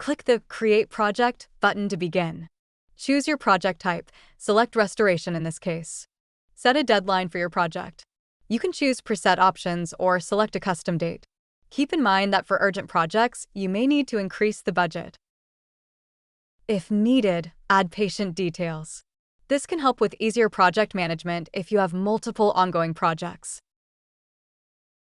Click the Create Project button to begin. Choose your project type, select restoration in this case. Set a deadline for your project. You can choose preset options or select a custom date. Keep in mind that for urgent projects, you may need to increase the budget. If needed, add patient details. This can help with easier project management if you have multiple ongoing projects.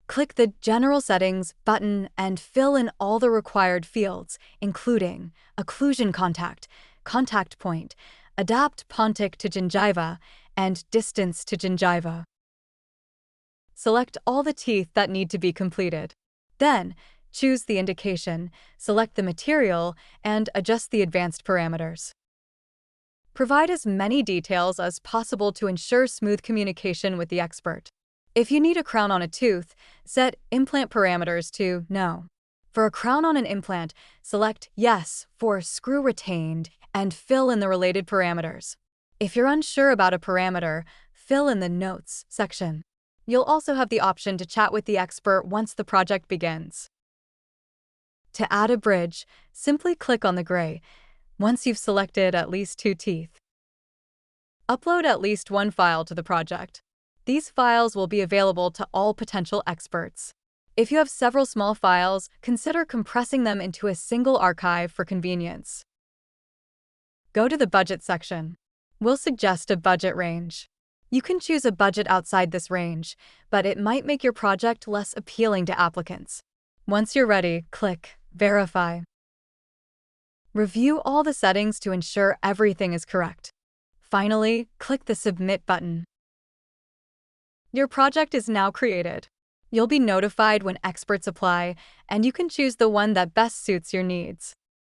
Click the General Settings button and fill in all the required fields, including occlusion contact, contact point, adapt pontic to gingiva, and distance to gingiva. Select all the teeth that need to be completed. Then, choose the indication, select the material, and adjust the advanced parameters. Provide as many details as possible to ensure smooth communication with the expert. If you need a crown on a tooth, set implant parameters to No. For a crown on an implant, select Yes for screw retained and fill in the related parameters. If you're unsure about a parameter, fill in the Notes section. You'll also have the option to chat with the expert once the project begins. To add a bridge, simply click on the gray, once you've selected at least 2 teeth. Upload at least 1 file to the project. These files will be available to all potential experts. If you have several small files, consider compressing them into a single archive for convenience. Go to the Budget section. We'll suggest a budget range. You can choose a budget outside this range, but it might make your project less appealing to applicants. Once you're ready, click Verify. Review all the settings to ensure everything is correct. Finally, click the Submit button. Your project is now created. You'll be notified when experts apply, and you can choose the one that best suits your needs.